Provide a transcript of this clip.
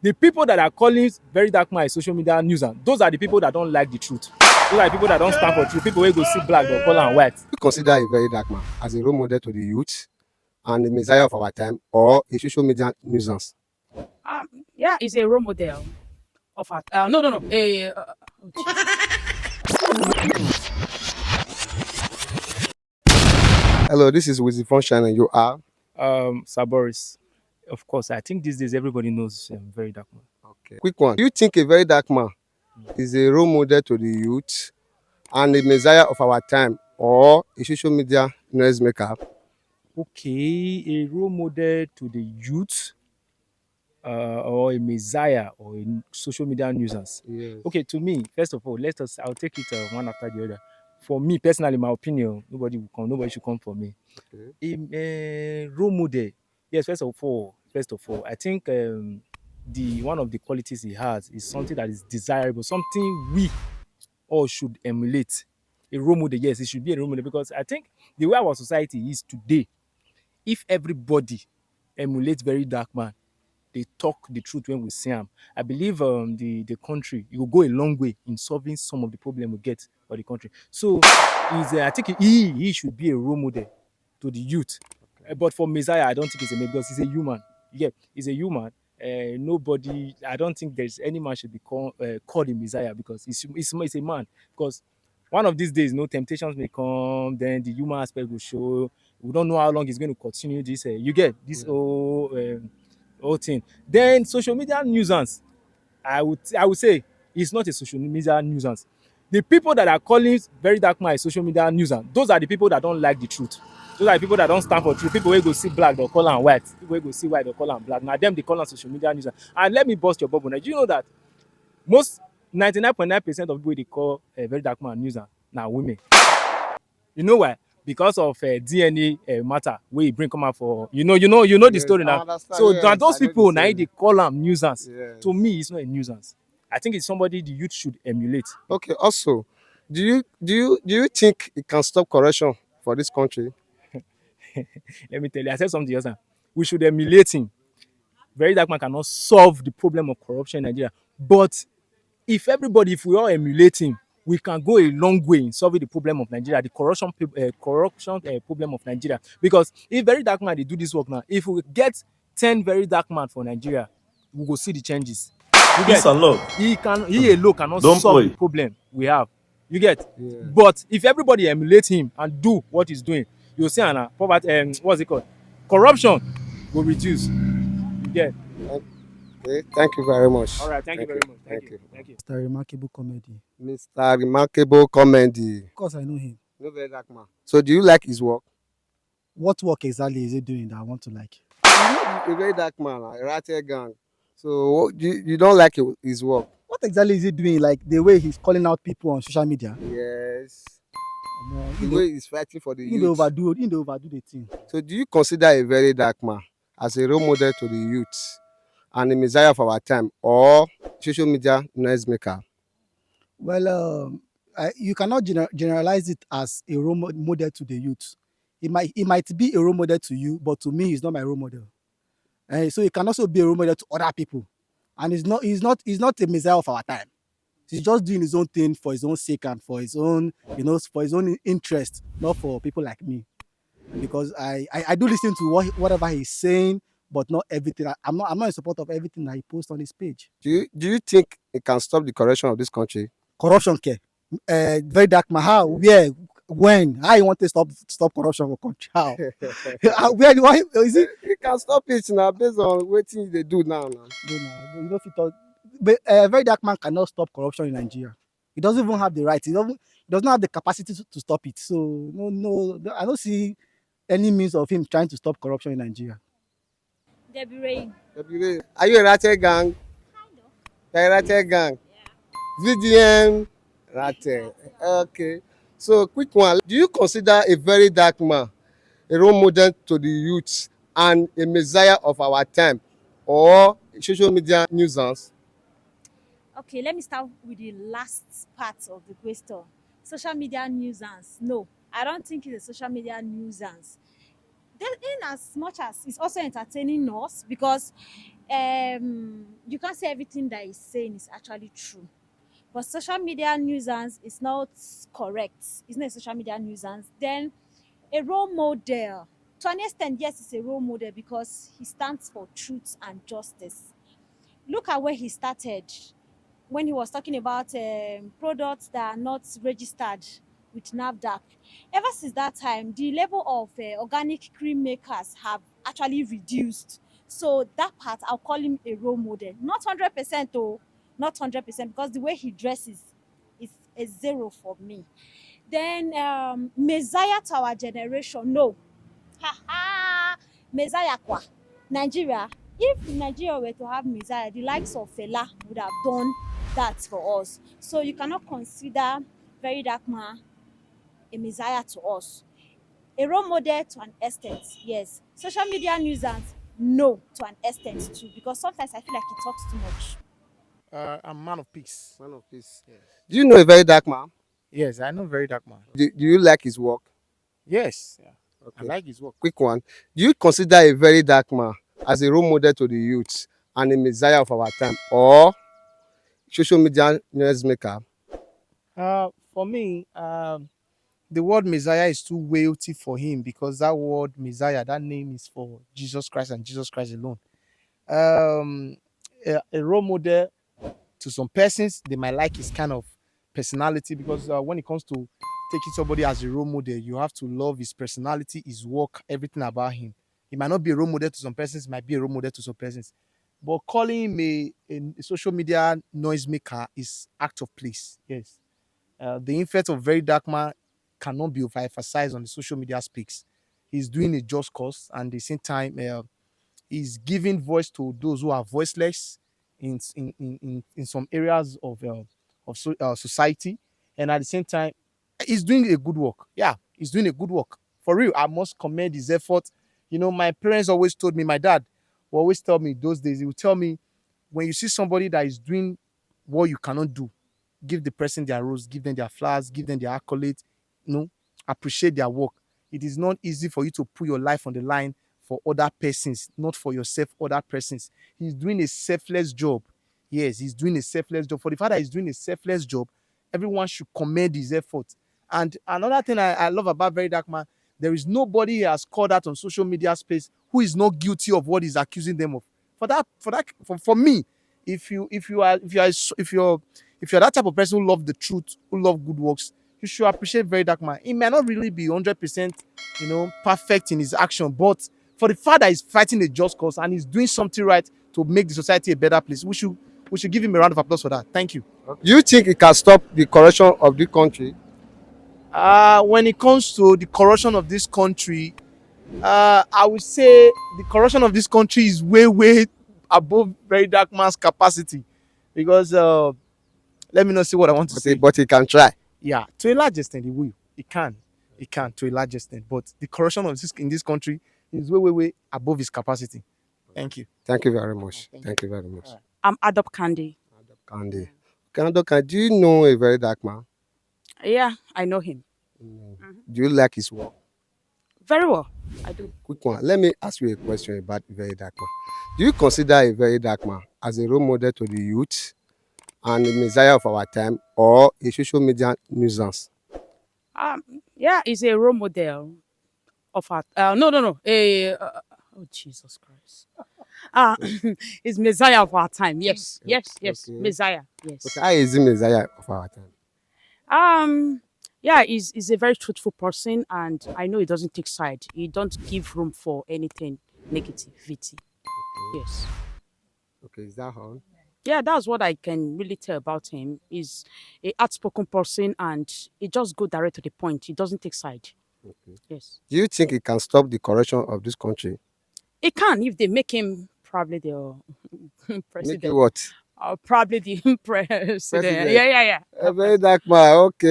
The people that are calling very dark man a social media nuisance, those are the people that don't like the truth. Those are the people that don't stand for truth. People will go see black, they'll call am white. You consider a very dark man as a role model to the youth and the messiah of our time, or a social media nuisance? Yeah, he's a role model of our. No. Hello, this is Wizzy Funshine and you are? Sir Boris, of course, I think these days everybody knows very dark man. Okay. Quick one. Do you think a very dark man is a role model to the youth and the messiah of our time, or a social media noise maker? Okay, a role model to the youth, or a messiah, or a social media nuisance. Yes. Okay, to me, first of all, I'll take it one after the other. For me personally, my opinion, nobody should come for me. Okay. A role model, yes. First of all, I think the one of the qualities he has is something that is desirable, something we all should emulate. A role model, yes, it should be a role model, because I think the way our society is today, if everybody emulates very dark man, they talk the truth when we see them, I believe the country, it will go a long way in solving some of the problem we get for the country. So I think he should be a role model to the youth. But for Messiah, I don't think he's a man, because he's a human. Yeah, he's a human. Nobody, I don't think there's any man should be called a Messiah, because he's a man. Because one of these days, no temptations may come, then the human aspect will show. We don't know how long he's going to continue this. You get this whole thing. Then social media nuisance, I would say it's not a social media nuisance. The people that are calling very dark man a social media nuisance, those are the people that don't like the truth. Those are the people that don't stand for truth. People will go see black, they'll call them white. People will go see white, they'll call them black. Now them they call them social media nuisance. And let me bust your bubble. Now, do you know that most 99.9% of people they call a very dark man nuisance now women? You know why? Because of DNA matter where you bring come out for the Yes, story I now. understand. So Yes, now those I know people the now story. they call them nuisance. Yes. To me, it's not a nuisance. I think it's somebody the youth should emulate. Okay. Also, do you think it can stop corruption for this country? Let me tell you, I said something else now. We should emulate him. Very dark man cannot solve the problem of corruption in Nigeria. But if we all emulate him, we can go a long way in solving the problem of Nigeria, the corruption problem of Nigeria. Because if very dark man they do this work now, if we get 10 very dark man for Nigeria, we will see the changes. You get? Peace and love. He alone cannot Don't solve play. the problem we have. You get? Yeah. But if everybody emulate him and do what he's doing, you'll see poverty, what's it called? Corruption will reduce. You get? Okay. Thank you very much. All right, thank you very much. Thank you. Mr. Remarkable Comedy. Mr. Remarkable Comedy. Of course, I know him. No very dark man. So do you like his work? What work exactly is he doing that I want to like? A very dark man, a rattle gang. So you don't like his work? What exactly is he doing? Like the way he's calling out people on social media? Yes. He The way he's fighting for the they youth. overdo the thing. So do you consider a very dark man as a role model to the youth and the messiah of our time, or social media noise maker? Well, you cannot generalize it as a role model to the youth. It might be a role model to you, but to me, he's not my role model. So he can also be a role model to other people, and he's not a messiah of our time. He's just doing his own thing for his own sake and for his own, for his own interest, not for people like me. Because I do listen to whatever he's saying, but not everything. I'm not in support of everything that he posts on his page. Do you think it can stop the corruption of this country? Corruption care. Very dark man. How? Where? When? How you want to stop corruption for country? How? Why is it? You can stop it now based on what they do now. You know, but very dark man cannot stop corruption in Nigeria. He doesn't even have the right. He doesn't have the capacity to stop it. So no, I don't see any means of him trying to stop corruption in Nigeria. Debbie Rain. Are you a rattle gang? Kind of. You're a rattle gang? Yeah. VDM rattle. Okay. So quick one. Do you consider a very dark man a role model to the youth and a messiah of our time, or a social media nuisance? Okay, let me start with the last part of the question. Social media nuisance. No, I don't think it's a social media nuisance. Then, in as much as it's also entertaining us, because you can't say everything that he's saying is actually true. But social media nuisance is not correct. It's not a social media nuisance. Then a role model. To an extent, yes, it's a role model because he stands for truth and justice. Look at where he started when he was talking about products that are not registered with NAFDAC. Ever since that time, the level of organic cream makers have actually reduced. So that part, I'll call him a role model. Not 100%, oh, not 100%, because the way he dresses is a zero for me. Then Messiah to our generation, no. Ha ha! Messiah kwa. Nigeria, if Nigeria were to have Messiah, the likes of Fela would have done that for us. So you cannot consider Very Dark Man a Messiah to us. A role model to an extent, yes. Social media nuisance, no, to an extent too, because sometimes I feel like he talks too much. I'm man of peace. Man of peace. Yes. Do you know a very dark man? Yes, I know very dark man. Do you like his work? Yes, yeah. I Okay. like his work. Quick one. Do you consider a very dark man as a role model to the youth and a messiah of our time, or social media noise maker? For me, the word Messiah is too weighty for him because that word Messiah, that name is for Jesus Christ and Jesus Christ alone. Um, a role model to some persons, they might like his kind of personality because when it comes to taking somebody as a role model, you have to love his personality, his work, everything about him. He might not be a role model to some persons, might be a role model to some persons. But calling him a social media noisemaker is act of place. Yes. The influence of Very Dark Man cannot be overemphasized on the social media speaks. He's doing a just cause, and at the same time, he's giving voice to those who are voiceless in some areas of society, and at the same time, he's doing a good work. Yeah, he's doing a good work for real. I must commend his effort. You know, my parents always told me, my dad will always tell me those days. He would tell me, when you see somebody that is doing what you cannot do, give the person their rose, give them their flowers, give them their accolades, you know, appreciate their work. It is not easy for you to put your life on the line for other persons, not for yourself, other persons. He's doing a selfless job. Yes, he's doing a selfless job. For the fact that he's doing a selfless job, everyone should commend his effort. And another thing I love about Very Dark Man, there is nobody he has called out on social media space who is not guilty of what he's accusing them of. For me, if you're that type of person who love the truth, who love good works, you should appreciate Very Dark Man. He may not really be 100%, perfect in his action, but for the fact that he's fighting a just cause and he's doing something right to make the society a better place, we should give him a round of applause for that. Thank you. Do you think it can stop the corruption of the country? When it comes to the corruption of this country, I would say the corruption of this country is way, way above Very Dark Man's capacity. Because let me not say what I want to say. But he can try. Yeah, to a large extent, he will. He can to a large extent. But the corruption of this in this country is way, way, way above his capacity. Thank you. Thank you very much. Thank Thank you very much. I'm Adopt Candy. Candy. Candy, do you know a very dark man? Yeah, I know him Do you like his work? very well. I do. Quick one. Let me ask you a question about a very dark man. Do you consider a very dark man as a role model to the youth and the messiah of our time, or a social media nuisance? Yeah, he's a role model of our. No. Oh Jesus Christ. He's Messiah of our time. Yes. Okay. Messiah. Yes. Okay, how is he messiah of our time? Yeah, he's a very truthful person, and I know he doesn't take side. He don't give room for anything negativity. Yes. Okay, is that all? Yeah, that's what I can really tell about him. He's a outspoken person, and he just go direct to the point. He doesn't take side. Okay. Yes. Do you think it can stop the corruption of this country? He can if they make him probably the Make president. it what? Or probably the president. President. Yeah. A very dark man. Okay.